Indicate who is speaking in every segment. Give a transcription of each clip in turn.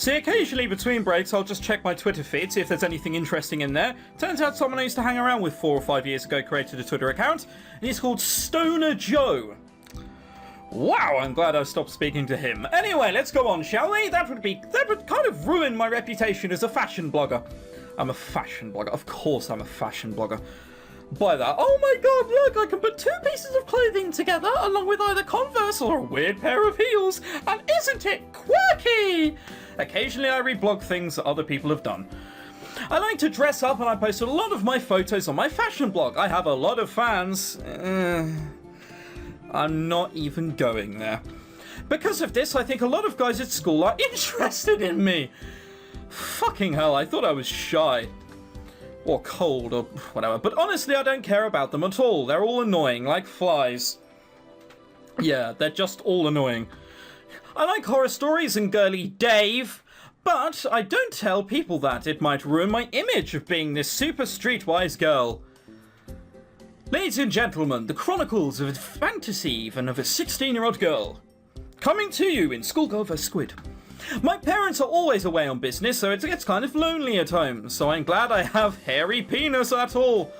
Speaker 1: See, occasionally between breaks, I'll just check my Twitter feed, see if there's anything interesting in there. Turns out someone I used to hang around with 4 or 5 years ago created a Twitter account, and he's called Stoner Joe. Wow, I'm glad I stopped speaking to him. Anyway, let's go on, shall we? That would kind of ruin my reputation as a fashion blogger. I'm a fashion blogger. Of course I'm a fashion blogger. By that, oh my god, look, I can put 2 pieces of clothing together along with either Converse or a weird pair of heels. And isn't it quirky? Occasionally I reblog things that other people have done. I like to dress up and I post a lot of my photos on my fashion blog. I have a lot of fans. I'm not even going there. Because of this, I think a lot of guys at school are interested in me. Fucking hell, I thought I was shy. Or cold, or whatever. But honestly, I don't care about them at all. They're all annoying, like flies. Yeah, they're just all annoying. I like horror stories and girly Dave, but I don't tell people that. It might ruin my image of being this super streetwise girl. Ladies and gentlemen, the chronicles of a fantasy even of a 16-year-old girl. Coming to you in Schoolgirl vs. Squid. My parents are always away on business, so it gets kind of lonely at home, so I'm glad I have Hairy Penis at all.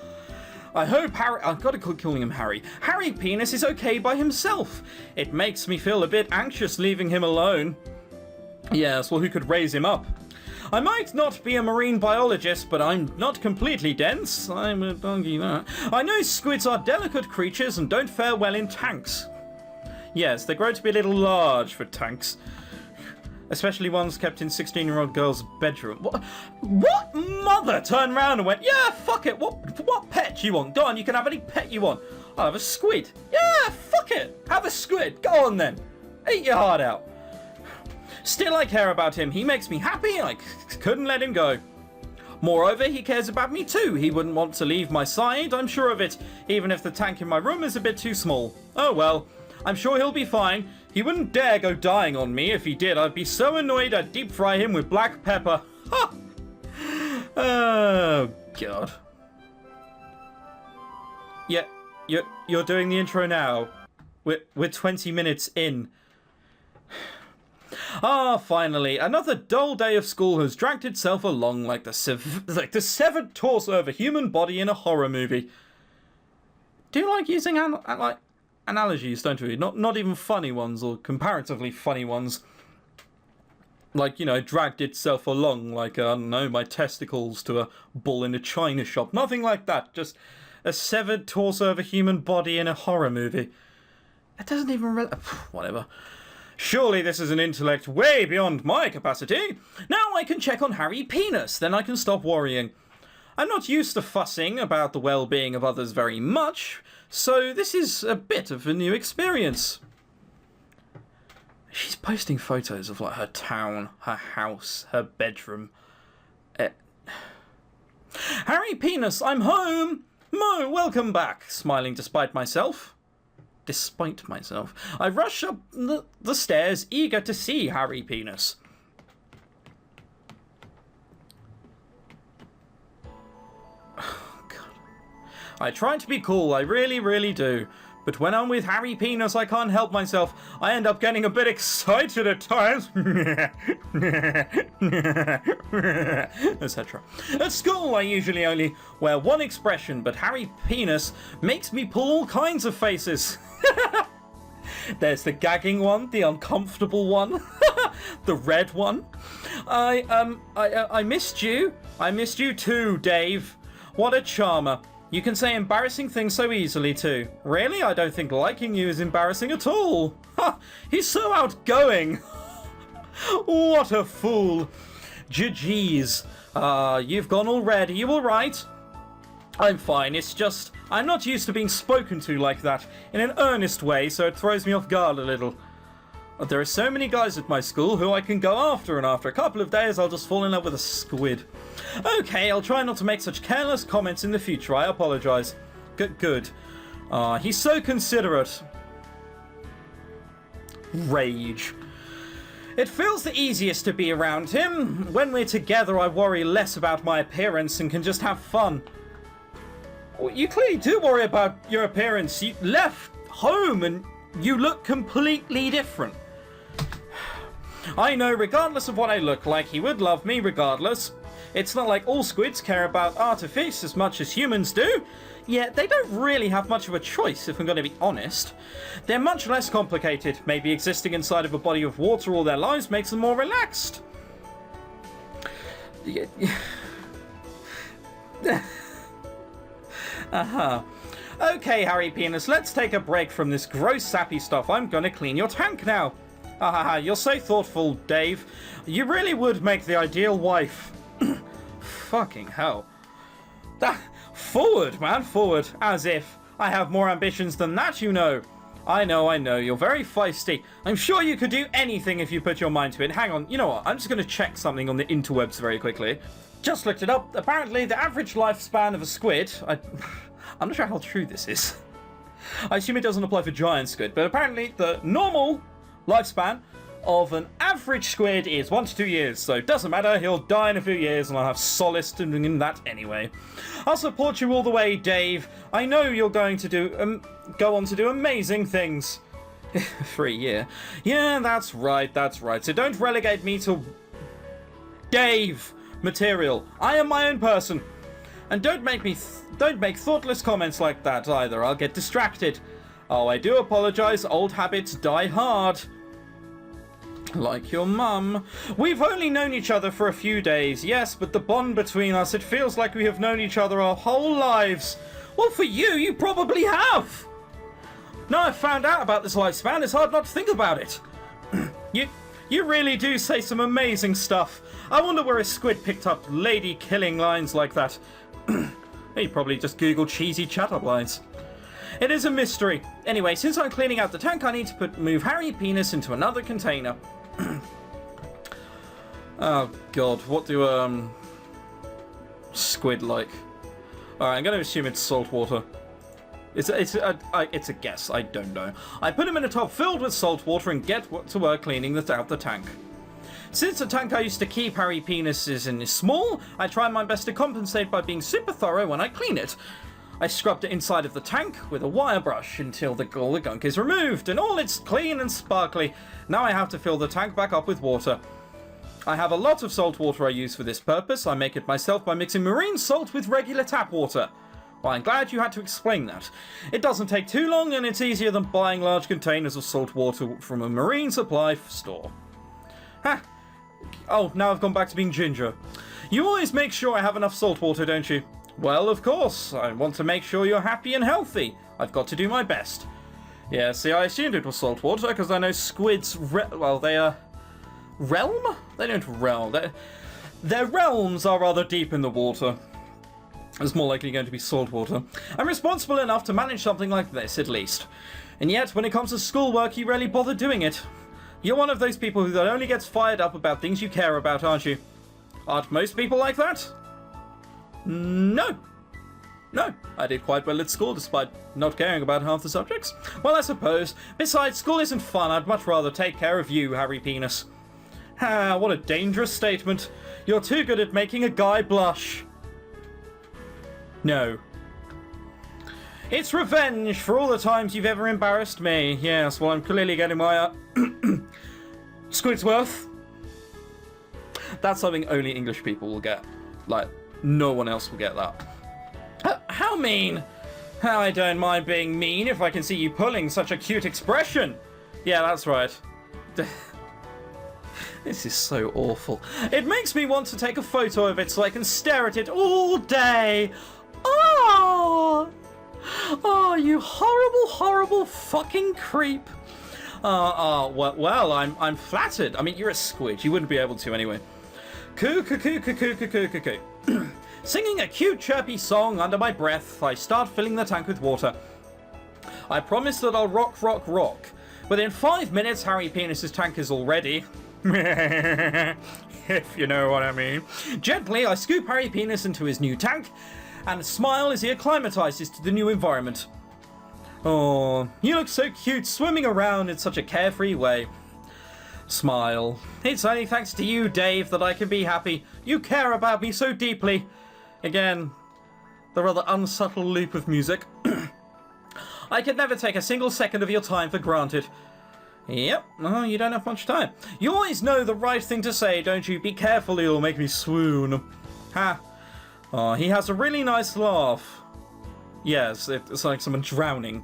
Speaker 1: I hope Harry... I've got to quit calling him Harry. Harry Penis is okay by himself. It makes me feel a bit anxious leaving him alone. Yes, well, who could raise him up? I might not be a marine biologist, but I'm not completely dense. I'm a donkey that. I know squids are delicate creatures and don't fare well in tanks. Yes, they grow to be a little large for tanks. Especially ones kept in 16-year-old girls' bedroom. What mother turned around and went, yeah, fuck it, what pet do you want? Go on, you can have any pet you want. I'll have a squid. Yeah, fuck it, have a squid. Go on then. Eat your heart out. Still, I care about him. He makes me happy. I couldn't let him go. Moreover, he cares about me too. He wouldn't want to leave my side, I'm sure of it, even if the tank in my room is a bit too small. Oh well. I'm sure he'll be fine. He wouldn't dare go dying on me. If he did, I'd be so annoyed I'd deep fry him with black pepper. Ha! Oh, God. Yeah, you're doing the intro now. We're 20 minutes in. Ah, finally, another dull day of school has dragged itself along like the severed torso of a human body in a horror movie. Do you like using analogies, don't we? Not even funny ones or comparatively funny ones. Like, you know, dragged itself along like, I don't know, my testicles to a bull in a china shop. Nothing like that. Just a severed torso of a human body in a horror movie. It doesn't even... whatever. Surely this is an intellect way beyond my capacity. Now I can check on Harry Penis, then I can stop worrying. I'm not used to fussing about the well-being of others very much, so this is a bit of a new experience. She's posting photos of, like, her town, her house, her bedroom. Harry Penis, I'm home! Mo, welcome back! Smiling despite myself. Despite myself. I rush up the stairs, eager to see Harry Penis. I try to be cool, I really, really do. But when I'm with Harry Penis, I can't help myself. I end up getting a bit excited at times. Etc. At school, I usually only wear one expression, but Harry Penis makes me pull all kinds of faces. There's the gagging one, the uncomfortable one, the red one. I missed you. I missed you too, Dave. What a charmer. You can say embarrassing things so easily too. Really? I don't think liking you is embarrassing at all. Ha! He's so outgoing. What a fool. GG's. You've gone all red. Are you alright? I'm fine. It's just I'm not used to being spoken to like that in an earnest way, so it throws me off guard a little. But there are so many guys at my school who I can go after, and after a couple of days I'll just fall in love with a squid. Okay, I'll try not to make such careless comments in the future. I apologise. Good. He's so considerate. Rage. It feels the easiest to be around him. When we're together, I worry less about my appearance and can just have fun. Well, you clearly do worry about your appearance. You left home and you look completely different. I know regardless of what I look like, he would love me regardless. It's not like all squids care about artifice as much as humans do. Yet they don't really have much of a choice, if I'm going to be honest. They're much less complicated. Maybe existing inside of a body of water all their lives makes them more relaxed. Okay, Harry Penis, let's take a break from this gross sappy stuff. I'm gonna clean your tank now. You're so thoughtful, Dave. You really would make the ideal wife. Fucking hell. Forward, man, forward. As if. I have more ambitions than that, you know. I know, you're very feisty. I'm sure you could do anything if you put your mind to it. Hang on, you know what? I'm just gonna check something on the interwebs very quickly. Just looked it up. Apparently, the average lifespan of a squid... I'm not sure how true this is. I assume it doesn't apply for giant squid, but apparently the normal lifespan of an average squid is 1 to 2 years, so it doesn't matter, he'll die in a few years and I'll have solace in that anyway. I'll support you all the way, Dave. I know you're going to go on to do amazing things. For a year. Yeah, that's right. So don't relegate me to Dave material. I am my own person. And don't make thoughtless comments like that either. I'll get distracted. Oh, I do apologize. Old habits die hard. Like your mum. We've only known each other for a few days, yes, but the bond between us, it feels like we have known each other our whole lives. Well, for you probably have. Now I've found out about this lifespan, it's hard not to think about it. You really do say some amazing stuff. I wonder where a squid picked up lady-killing lines like that. He probably just googled cheesy chat-up lines. It is a mystery. Anyway, since I'm cleaning out the tank, I need to move Harry Penis into another container. Oh god, what do squid like? Alright, I'm going to assume it's salt water. It's a guess, I don't know. I put him in a tub filled with salt water and get to work cleaning out the tank. Since the tank I used to keep Harry Penis is small, I try my best to compensate by being super thorough when I clean it. I scrubbed it inside of the tank with a wire brush until all the gunk is removed and all it's clean and sparkly. Now I have to fill the tank back up with water. I have a lot of salt water I use for this purpose. I make it myself by mixing marine salt with regular tap water. Well, I'm glad you had to explain that. It doesn't take too long and it's easier than buying large containers of salt water from a marine supply store. Ha! Oh, now I've gone back to being ginger. You always make sure I have enough salt water, don't you? Well, of course. I want to make sure you're happy and healthy. I've got to do my best. Yeah, see, I assumed it was salt water because I know squids, they are... Realm? They don't realm. Their realms are rather deep in the water. It's more likely going to be salt water. I'm responsible enough to manage something like this, at least. And yet, when it comes to schoolwork, you rarely bother doing it. You're one of those people that only gets fired up about things you care about, aren't you? Aren't most people like that? No. No, I did quite well at school despite not caring about half the subjects. Well, I suppose. Besides, school isn't fun. I'd much rather take care of you, Harry Penis. Ah, what a dangerous statement. You're too good at making a guy blush. No. It's revenge for all the times you've ever embarrassed me. Yes, well, I'm clearly getting my squid's worth. That's something only English people will get. Like, no one else will get that. How mean? I don't mind being mean if I can see you pulling such a cute expression. Yeah, that's right. This is so awful. It makes me want to take a photo of it so I can stare at it all day. Oh! Oh, you horrible, horrible fucking creep. Well, I'm flattered. I mean, you're a squid. You wouldn't be able to anyway. Coo. Singing a cute, chirpy song under my breath, I start filling the tank with water. I promise that I'll rock. Within 5 minutes, Harry Penis's tank is all ready. If you know what I mean. Gently, I scoop Harry Penis into his new tank and smile as he acclimatizes to the new environment. Oh, you look so cute swimming around in such a carefree way. Smile. It's only thanks to you, Dave, that I can be happy. You care about me so deeply. Again, the rather unsubtle loop of music. I could never take a single second of your time for granted. Yep, oh, you don't have much time. You always know the right thing to say, don't you? Be careful, you'll make me swoon. Ha. Oh, he has a really nice laugh. Yes, it's like someone drowning.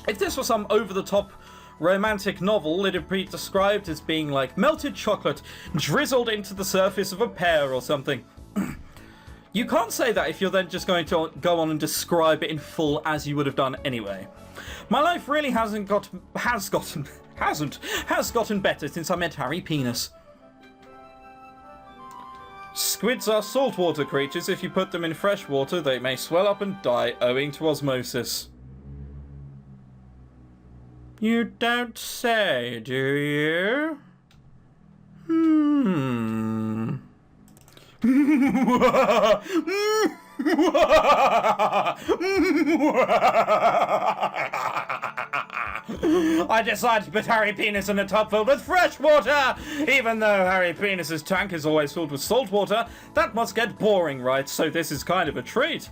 Speaker 1: If this was some over-the-top romantic novel, it'd be described as being like melted chocolate drizzled into the surface of a pear or something. You can't say that if you're then just going to go on and describe it in full as you would have done anyway. My life really has gotten better since I met Harry Penis. Squids are saltwater creatures. If you put them in fresh water, they may swell up and die owing to osmosis. You don't say, do you? I decided to put Harry Penis in a tub filled with fresh water! Even though Harry Penis's tank is always filled with salt water, that must get boring, right? So this is kind of a treat.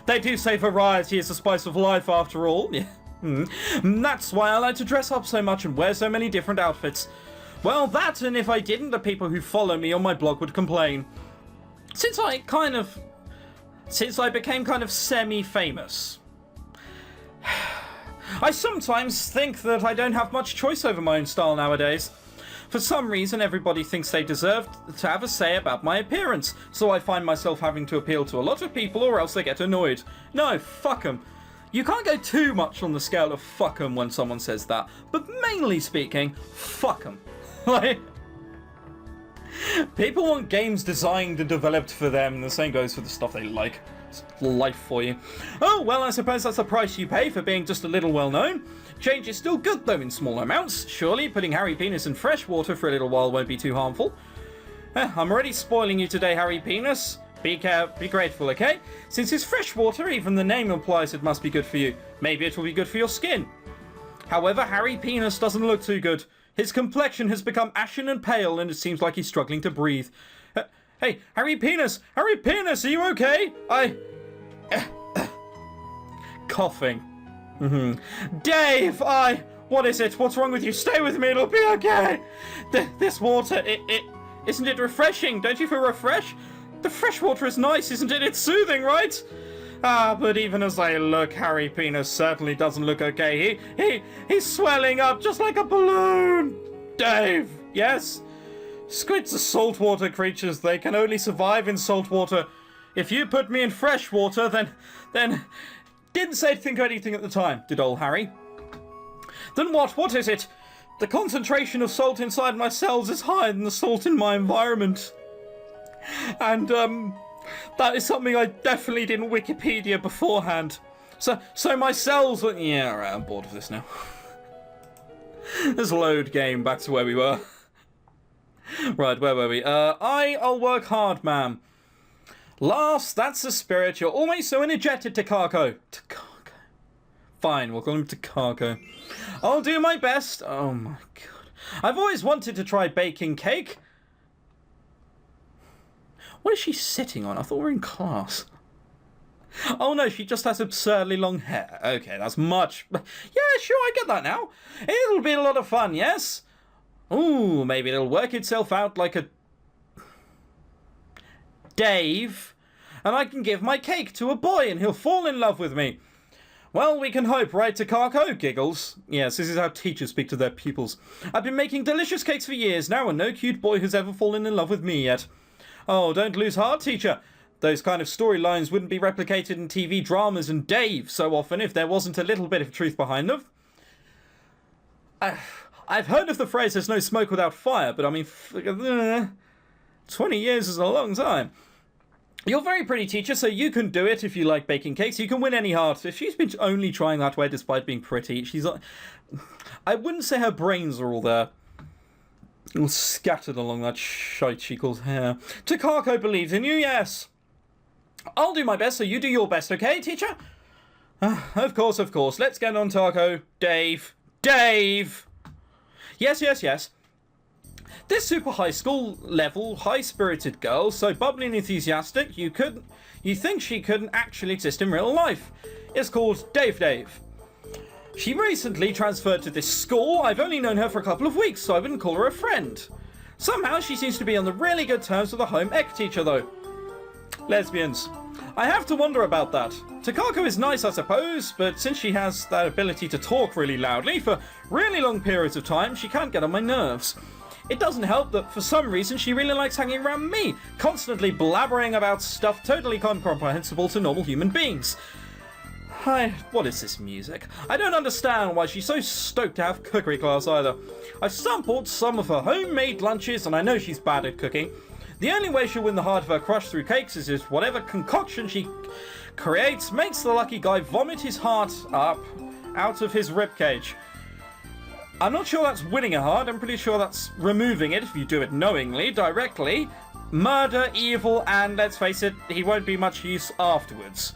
Speaker 1: They do say variety is the spice of life after all. That's why I like to dress up so much and wear so many different outfits. Well, that, and if I didn't, the people who follow me on my blog would complain. Since I became kind of semi-famous, I sometimes think that I don't have much choice over my own style nowadays. For some reason, everybody thinks they deserve to have a say about my appearance, so I find myself having to appeal to a lot of people or else they get annoyed. No, fuck 'em. You can't go too much on the scale of fuck 'em when someone says that, but mainly speaking, fuck 'em. Like, people want games designed and developed for them, and the same goes for the stuff they like. It's life for you. Oh, well, I suppose that's the price you pay for being just a little well-known. Change is still good, though, in small amounts. Surely, putting Harry Penis in fresh water for a little while won't be too harmful. I'm already spoiling you today, Harry Penis. Be grateful, okay? Since it's fresh water, even the name implies it must be good for you. Maybe it will be good for your skin. However, Harry Penis doesn't look too good. His complexion has become ashen and pale, and it seems like he's struggling to breathe. Hey, Harry Penis! Harry Penis, are you okay? Coughing. Dave, what is it? What's wrong with you? Stay with me, it'll be okay. This water, isn't it refreshing? Don't you feel refreshed? The fresh water is nice, isn't it? It's soothing, right? But even as I look, Harry Penis certainly doesn't look okay. He's swelling up just like a balloon. Dave, yes? Squids are saltwater creatures. They can only survive in salt water. If you put me in fresh water, then... Didn't say to think of anything at the time, did old Harry. Then what? What is it? The concentration of salt inside my cells is higher than the salt in my environment. And, that is something I definitely didn't Wikipedia beforehand. So my cells were... Yeah, alright, I'm bored of this now. Let's load game back to where we were. Right, where were we? I'll work hard, ma'am. Last, that's the spirit. You're always so energetic, Takako. Takako. Fine, we'll call him Takako. I'll do my best. Oh my god. I've always wanted to try baking cake. What is she sitting on? I thought we were in class. Oh no, she just has absurdly long hair. Okay, that's much... Yeah, sure, I get that now. It'll be a lot of fun, yes? Ooh, maybe it'll work itself out like a... Dave. And I can give my cake to a boy and he'll fall in love with me. Well, we can hope, right, Takako? Giggles. Yes, this is how teachers speak to their pupils. I've been making delicious cakes for years now and no cute boy has ever fallen in love with me yet. Oh, don't lose heart, teacher. Those kind of storylines wouldn't be replicated in TV dramas and Dave so often if there wasn't a little bit of truth behind them. I've heard of the phrase, there's no smoke without fire, but I mean, 20 years is a long time. You're very pretty, teacher, so you can do it if you like baking cakes. You can win any heart. If she's been only trying that way despite being pretty, she's... I wouldn't say her brains are all there. All scattered along that shite she calls hair. Takako believes in you, yes. I'll do my best, so you do your best, okay, teacher? Of course, of course. Let's get on, Tako. Dave. Dave! Yes, yes, yes. This super high school level, high-spirited girl, so bubbly and enthusiastic, you think she couldn't actually exist in real life. It's called Dave Dave. She recently transferred to this school. I've only known her for a couple of weeks, so I wouldn't call her a friend. Somehow she seems to be on the really good terms with the home ec teacher, though. Lesbians. I have to wonder about that. Takako is nice, I suppose, but since she has that ability to talk really loudly for really long periods of time, she can't get on my nerves. It doesn't help that for some reason she really likes hanging around me, constantly blabbering about stuff totally incomprehensible to normal human beings. What is this music? I don't understand why she's so stoked to have cookery class either. I've sampled some of her homemade lunches and I know she's bad at cooking. The only way she'll win the heart of her crush through cakes is if whatever concoction she creates makes the lucky guy vomit his heart up out of his ribcage. I'm not sure that's winning a heart, I'm pretty sure that's removing it if you do it knowingly, directly. Murder, evil, and let's face it, he won't be much use afterwards.